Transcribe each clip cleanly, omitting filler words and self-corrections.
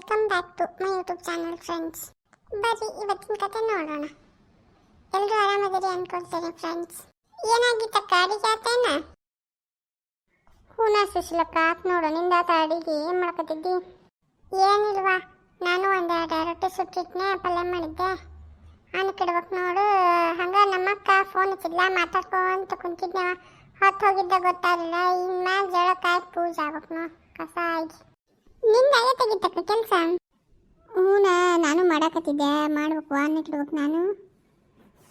Welcome back to my YouTube channel friends. ಬರ್ರಿ ಇವತ್ತಿನ ಕತೆ ನೋಡೋಣ. ಎಲ್ಲರೂ ಆರಾಮದಿರಿ ಅನ್ಕೊಳ್ತೇನೆ ಫ್ರೆಂಡ್ಸ್. ಏನಾಗಿತ್ತಕ್ಕ, ಅಡಿಗೆ ಆತೇನ? ಹೂನಾ ಸುಶೀಲಕ್ಕ, ಆತ್ ನೋಡು. ನಿಂದಾತ ಅಡಿಗೆ? ಏನು ಮಾಡ್ಕೊತಿದ್ದಿ? ಏನಿಲ್ವಾ, ನಾನು ಒಂದೆರಡು ರೊಟ್ಟಿ ಸುಟ್ಟಿಟ್ನೆ, ಪಲ್ಯ ಮಾಡಿದ್ದೆ. ಅನ್ಕಿಡ್ಬೇಕು ನೋಡು. ಹಂಗ ನಮ್ಮಕ್ಕ ಫೋನ್ ಹಚ್ಚಿದ್ಲ, ಮಾತಾಡ್ಕೊಂತ ಕುಂತಿದ್ನೆ. ಹೊತ್ತು ಹೋಗಿದ್ದ ಗೊತ್ತಾಗಲಿಲ್ಲ. ಇನ್ಮ್ಯಾಲ ಜಳಕಾಯಿ ಪೂಜೆ ಆಗ್ಬೇಕು ನೋ, ಕಸ ಆಗಿ. ನಿಂದ ತೆಗಿತಕ್ಕ ಕೆಲಸ? ಹೂನಾ, ನಾನು ಮಾಡಾಕತ್ತಿದ್ದೆ. ಮಾಡ್ಬೇಕು, ಅನ್ನಕ್ಕಿಡ್ಬೇಕು. ನಾನು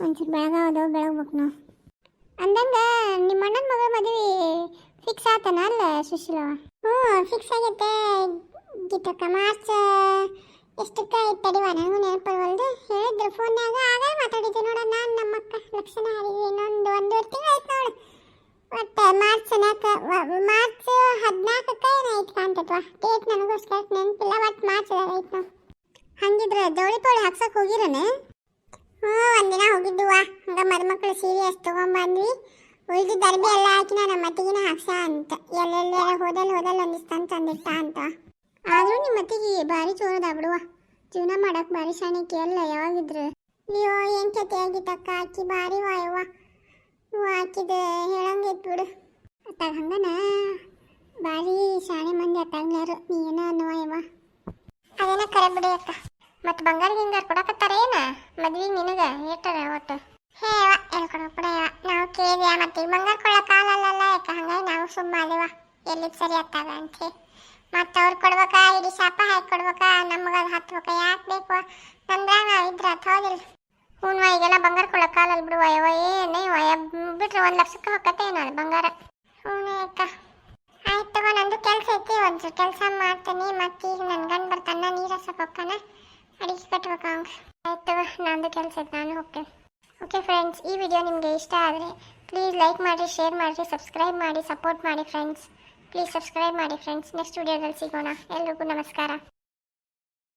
ಒಂಚೂರು ಬೆಳಗಾವದು ಬೆಳಗ್ಬೇಕು ನಾವು. ಅಂದಂಗ ನಿಮ್ಮ ಅಣ್ಣನ ಮಗಳ ಮದುವೆ ಫಿಕ್ಸ್ ಆತನ ಅಲ್ಲ ಸುಶೀಲವ? ಹ್ಞೂ, ಫಿಕ್ಸ್ ಆಗೈತೆ ಗೀತಕ್ಕ. ಮಾರ್ಚ್ ಎಷ್ಟಕ್ಕೆ ತಡಿವ, ನನಗೂ ನೆನಪಲ್ವಲ್ದು. ಹೇಳಿದ್ರು ಫೋನ್ಯಾಗ, ಆಗ ಮಾತಾಡಿದ್ದೆ ನೋಡ. ನಾನು ನಮ್ಮಕ್ಕ ಲಕ್ಷಣ ಹಾರಿದ್ವಿ. ಒಂದೂವರೆ ತಿಂಗಳು ಆಯ್ತು ನೋಡು. ಒಟ್ಟು ಮಾರ್ಚ್ 14ಕ್ಕೆ ಏನೈತೆ ಕಾಣ್ತೈತ್ವ ಡೇಟ್. ನನಗೋಸ್ಕರ ನೆನಪಿಲ್ಲ, ಒಟ್ಟು ಮಾರ್ಚ್ದಾಗ ಐತೆ ನಾವು. ಹಂಗಿದ್ರೆ ಜವಳಿ ಪೌಳಿ ಹಾಕ್ಸಕ್ಕೆ ಹೋಗಿರನ? ಹ್ಞೂ, ಒಂದಿನ ಹೋಗಿದ್ದುವ. ಹಂಗೆ ಮದುಮಕ್ಕಳು ಸೀರಿಯಸ್ ತೊಗೊಂಬಂದ್ವಿ. ಉಳಿದಿದ್ದ ಅರ್ಬಿ ಎಲ್ಲ ಹಾಕಿ ನಮ್ಮ ಮತ್ತಿಗಿನ ಹಾಕ್ಸ ಅಂತ. ಎಲ್ಲೆಲ್ಲ ಹೋದಲ್ಲಿ ಒಂದಿಷ್ಟು ತಂದಿಟ್ಟ ಅಂತ. ಆದರೂ ನಿಮ್ಮ ಮತ್ತಿಗೆ ಭಾರಿ ಚೋರದ ಬಿಡುವ. ಜೀವನ ಮಾಡಕ್ಕೆ ಭಾರಿ ಶಾಣಿಕೆ ಅಲ್ಲ ಯಾವಾಗಿದ್ರು. ಅಯ್ಯೋ, ಏನು ಕತೆ ಆಗಿತ್ತಕ್ಕ. ಆಕಿ ಭಾರಿ ವಾಯವ್ವ. ಹಾಕಿದ ಹೇಳಂಗಿತ್ತು ಬಿಡು. ಅತ್ತಾಗ ಹಂಗನ ಭಾರಿ ಶಾಣೆ ಮಂದಿ ಅತ್ತಾಗ್ಲಾರು. ನೀನ ಅನ್ನುವ ಅದೇನ ಕರೆ ಬಿಡಿ ಅಕ್ಕ. ಮತ್ತು ಬಂಗಾರ ಗಿಂಗಾರ ಕೊಡಕತ್ತಾರ ಏನ ಮದ್ವಿಗೆ ನಿನಗೆ? ಏಟಾರ ಒಟ್ಟು ಹೇವ ಹೇಳ್ಕೊಡ ಬಿಡವ. ನಾವು ಕೇಳಿದ್ಯಾ, ಮತ್ತೆ ಈಗ ಬಂಗಾರ ಕೊಡೋಕ್ಕಾಗಲ್ಲ ಯಾಕ? ಹಂಗಾಗಿ ನಾವು ಸುಮ್ಮ ಅದೇವ, ಎಲ್ಲಿಗೆ ಸರಿ ಆಗ್ತಾಗ ಅಂತ. ಮತ್ತು ಅವ್ರು ಕೊಡ್ಬೇಕಾ, ಇಡೀ ಶಾಪ ಹಾಕಿ ಕೊಡ್ಬೇಕಾ? ನಮ್ಗೆ ಅದು ಹತ್ಬೇಕಾ? ಯಾಕೆ ಬೇಕು? ನಮ್ದ್ರಾಗ ನಾವಿದ್ರೆ ಹತ್ತು ಹೋದಿಲ್ಲ. ಹ್ಞೂ, ಈಗೆಲ್ಲ ಬಂಗಾರ ಕೊಡೋಕ್ಕಾಗಲ್ಲ ಬಿಡುವ. ಬಿಟ್ರೆ 1 ಲಕ್ಷಕ್ಕೆ ಹೊಕ್ಕತ್ತೆ ನಾನು ಬಂಗಾರ. ಹ್ಞೂ ಅಕ್ಕ, ಆಯ್ತು ತಗೋ. ನಂದು ಕೆಲಸ ಐತಿ, ಒಂಚೂರು ಕೆಲಸ ಮಾಡ್ತೀನಿ. ಮತ್ತು ಈಗ ನನ್ನ ಗಂಡು ಬರ್ತಾನ, ನೀರು ಹಸಕ್ಕೆ ಹೋಗ್ತಾನೆ, ಅಡಿಗೆ ಕಟ್ಬೇಕು ಅವ್ಗೆ. ಆಯ್ತು ತಗೋ, ನಂದು ಕೆಲಸ ಐತೆ, ನಾನು ಹೋಗ್ತೇನೆ. ಓಕೆ ಫ್ರೆಂಡ್ಸ್, ಈ ವಿಡಿಯೋ ನಿಮಗೆ ಇಷ್ಟ ಆದರೆ ಪ್ಲೀಸ್ ಲೈಕ್ ಮಾಡಿ, ಶೇರ್ ಮಾಡಿ, ಸಬ್ಸ್ಕ್ರೈಬ್ ಮಾಡಿ, ಸಪೋರ್ಟ್ ಮಾಡಿ ಫ್ರೆಂಡ್ಸ್. ಪ್ಲೀಸ್ ಸಬ್ಸ್ಕ್ರೈಬ್ ಮಾಡಿ ಫ್ರೆಂಡ್ಸ್. ನೆಕ್ಸ್ಟ್ ವಿಡಿಯೋದಲ್ಲಿ ಸಿಗೋಣ. ಎಲ್ರಿಗೂ ನಮಸ್ಕಾರ.